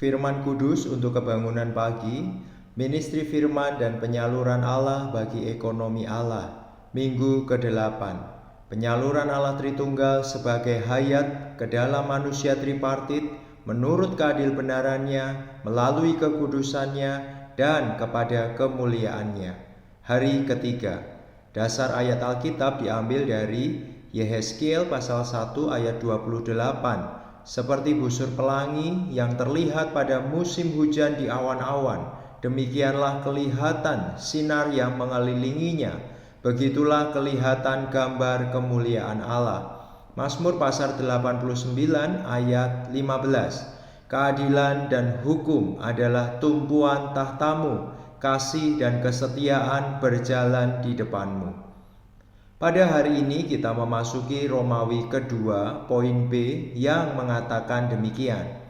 Firman Kudus untuk kebangunan pagi, ministri firman dan penyaluran Allah bagi ekonomi Allah. Minggu ke-8. Penyaluran Allah Tritunggal sebagai hayat ke dalam manusia tripartit menurut keadil benarannya, melalui kekudusannya dan kepada kemuliaannya. Hari ketiga. Dasar ayat Alkitab diambil dari Yehezkiel pasal 1 ayat 28. Seperti busur pelangi yang terlihat pada musim hujan di awan-awan, demikianlah kelihatan sinar yang mengelilinginya. Begitulah kelihatan gambar kemuliaan Allah. Mazmur pasal 89 ayat 15. Keadilan dan hukum adalah tumpuan tahtamu, kasih dan kesetiaan berjalan di depanmu. Pada hari ini kita memasuki Romawi kedua, poin B yang mengatakan demikian.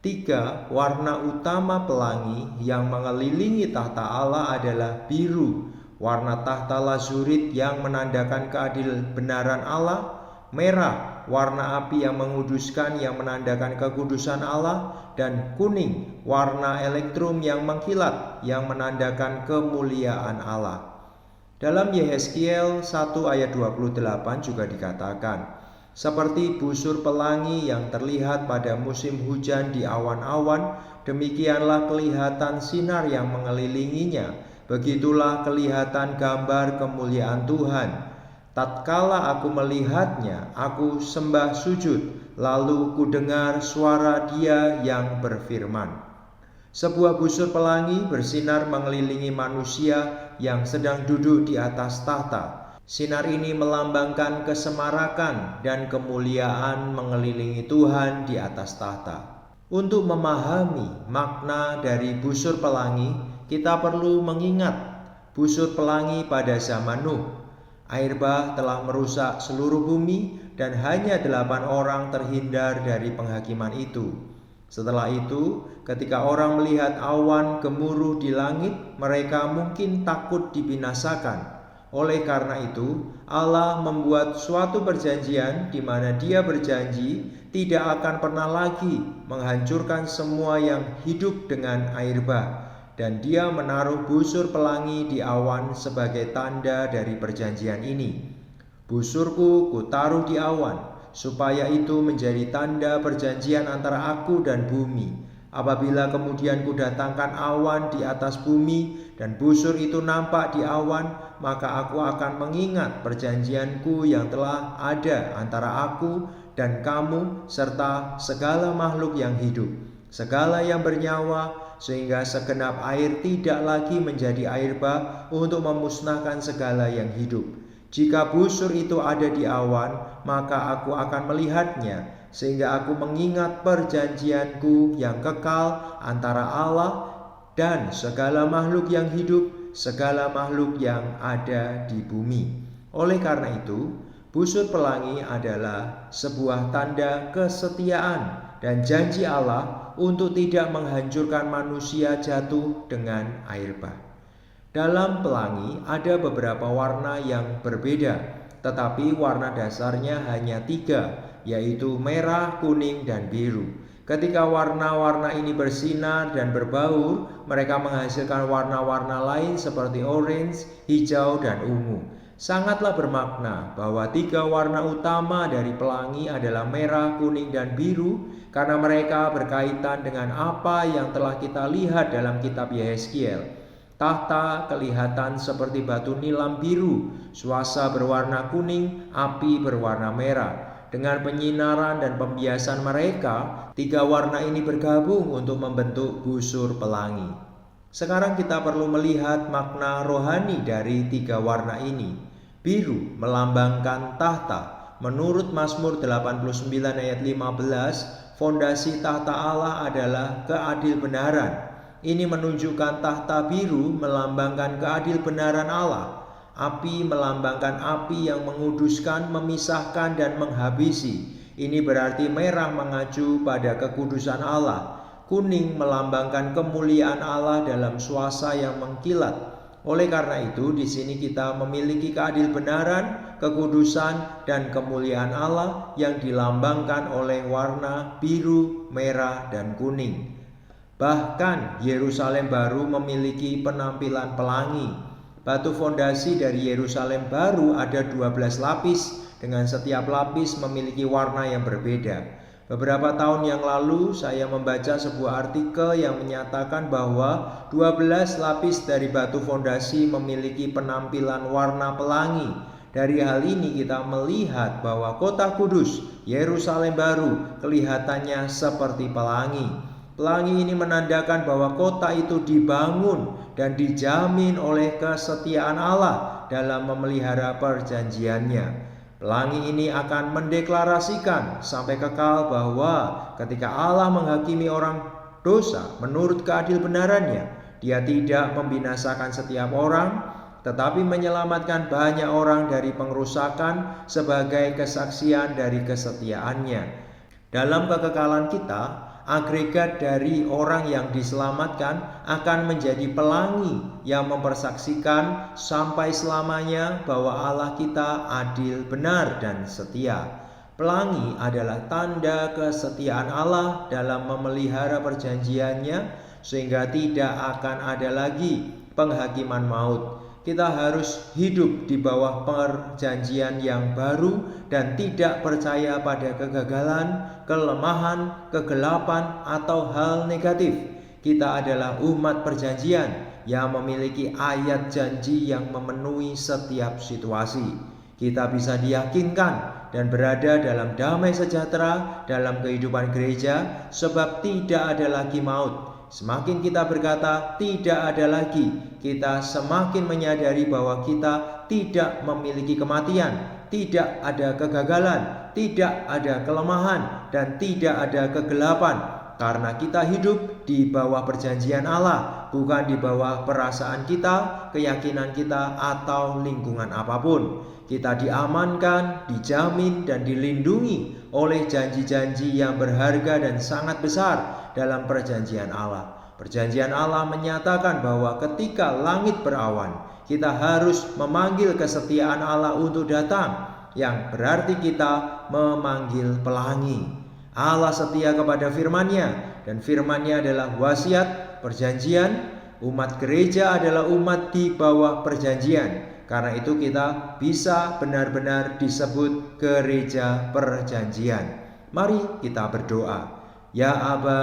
3 warna utama pelangi yang mengelilingi tahta Allah adalah biru, warna tahta lazurit yang menandakan keadilan Allah, merah, warna api yang menguduskan yang menandakan kekudusan Allah, dan kuning, warna elektrum yang mengkilat yang menandakan kemuliaan Allah. Dalam Yehezkiel 1 ayat 28 juga dikatakan, seperti busur pelangi yang terlihat pada musim hujan di awan-awan, demikianlah kelihatan sinar yang mengelilinginya, begitulah kelihatan gambar kemuliaan Tuhan. Tatkala aku melihatnya, aku sembah sujud, lalu kudengar suara Dia yang berfirman. Sebuah busur pelangi bersinar mengelilingi manusia yang sedang duduk di atas tahta. Sinar ini melambangkan kesemarakan dan kemuliaan mengelilingi Tuhan di atas tahta. Untuk memahami makna dari busur pelangi, kita perlu mengingat busur pelangi pada zaman Nuh. Air bah telah merusak seluruh bumi dan hanya 8 orang terhindar dari penghakiman itu. Setelah itu, ketika orang melihat awan gemuruh di langit, mereka mungkin takut dibinasakan. Oleh karena itu, Allah membuat suatu perjanjian di mana Dia berjanji tidak akan pernah lagi menghancurkan semua yang hidup dengan air bah. Dan Dia menaruh busur pelangi di awan sebagai tanda dari perjanjian ini. Busurku kutaruh di awan, supaya itu menjadi tanda perjanjian antara aku dan bumi. Apabila kemudian kudatangkan awan di atas bumi dan busur itu nampak di awan, maka aku akan mengingat perjanjianku yang telah ada antara aku dan kamu serta segala makhluk yang hidup, segala yang bernyawa, sehingga segenap air tidak lagi menjadi air bah untuk memusnahkan segala yang hidup. Jika busur itu ada di awan, maka aku akan melihatnya, sehingga aku mengingat perjanjianku yang kekal antara Allah dan segala makhluk yang hidup, segala makhluk yang ada di bumi. Oleh karena itu, busur pelangi adalah sebuah tanda kesetiaan dan janji Allah untuk tidak menghancurkan manusia jatuh dengan air bah. Dalam pelangi ada beberapa warna yang berbeda, tetapi warna dasarnya hanya 3, yaitu merah, kuning, dan biru. Ketika warna-warna ini bersinar dan berbaur, mereka menghasilkan warna-warna lain seperti orange, hijau, dan ungu. Sangatlah bermakna bahwa 3 warna utama dari pelangi adalah merah, kuning, dan biru, karena mereka berkaitan dengan apa yang telah kita lihat dalam kitab Yehezkiel. Tahta kelihatan seperti batu nilam biru, suasa berwarna kuning, api berwarna merah. Dengan penyinaran dan pembiasan mereka, 3 warna ini bergabung untuk membentuk busur pelangi. Sekarang kita perlu melihat makna rohani dari 3 warna ini. Biru melambangkan tahta. Menurut Mazmur 89 ayat 15, fondasi tahta Allah adalah keadilbenaran. Ini menunjukkan tahta biru melambangkan keadilbenaran Allah. Api melambangkan api yang menguduskan, memisahkan, dan menghabisi. Ini berarti merah mengacu pada kekudusan Allah. Kuning melambangkan kemuliaan Allah dalam suasa yang mengkilat. Oleh karena itu, di sini kita memiliki keadilbenaran, kekudusan, dan kemuliaan Allah yang dilambangkan oleh warna biru, merah, dan kuning. Bahkan Yerusalem baru memiliki penampilan pelangi. Batu fondasi dari Yerusalem baru ada 12 lapis, dengan setiap lapis memiliki warna yang berbeda. Beberapa tahun yang lalu saya membaca sebuah artikel yang menyatakan bahwa 12 lapis dari batu fondasi memiliki penampilan warna pelangi. Dari hal ini kita melihat bahwa kota kudus, Yerusalem baru, kelihatannya seperti pelangi. Pelangi ini menandakan bahwa kota itu dibangun dan dijamin oleh kesetiaan Allah dalam memelihara perjanjiannya. Pelangi ini akan mendeklarasikan sampai kekal bahwa ketika Allah menghakimi orang dosa menurut keadil-benarannya, Dia tidak membinasakan setiap orang, tetapi menyelamatkan banyak orang dari pengrusakan sebagai kesaksian dari kesetiaannya. Dalam kekekalan kita, agregat dari orang yang diselamatkan akan menjadi pelangi yang mempersaksikan sampai selamanya bahwa Allah kita adil, benar, dan setia. Pelangi adalah tanda kesetiaan Allah dalam memelihara perjanjiannya, sehingga tidak akan ada lagi penghakiman maut. Kita harus hidup di bawah perjanjian yang baru dan tidak percaya pada kegagalan, kelemahan, kegelapan, atau hal negatif. Kita adalah umat perjanjian yang memiliki ayat janji yang memenuhi setiap situasi. Kita bisa diyakinkan dan berada dalam damai sejahtera dalam kehidupan gereja, sebab tidak ada lagi maut. Semakin kita berkata tidak ada lagi, kita semakin menyadari bahwa kita tidak memiliki kematian, tidak ada kegagalan, tidak ada kelemahan, dan tidak ada kegelapan. Karena kita hidup di bawah perjanjian Allah, bukan di bawah perasaan kita, keyakinan kita, atau lingkungan apapun. Kita diamankan, dijamin, dan dilindungi oleh janji-janji yang berharga dan sangat besar dalam perjanjian Allah. Perjanjian Allah menyatakan bahwa ketika langit berawan, kita harus memanggil kesetiaan Allah untuk datang, yang berarti kita memanggil pelangi. Allah setia kepada firman-Nya, dan firman-Nya adalah wasiat perjanjian. Umat gereja adalah umat di bawah perjanjian. Karena itu kita bisa benar-benar disebut gereja perjanjian. Mari kita berdoa. Ya Aba,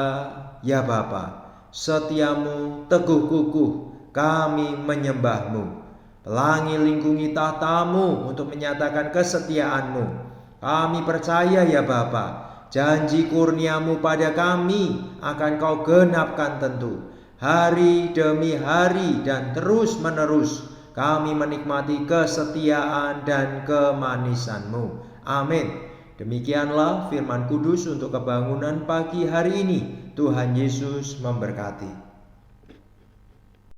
ya Bapa, setiamu teguh kukuh, kami menyembah-Mu. Pelangi lingkungi tahta-Mu untuk menyatakan kesetiaan-Mu. Kami percaya ya Bapa, janji kurnia-Mu pada kami akan Kau genapkan tentu. Hari demi hari dan terus menerus kami menikmati kesetiaan dan kemanisan-Mu. Amin. Demikianlah firman kudus untuk kebangunan pagi hari ini. Tuhan Yesus memberkati.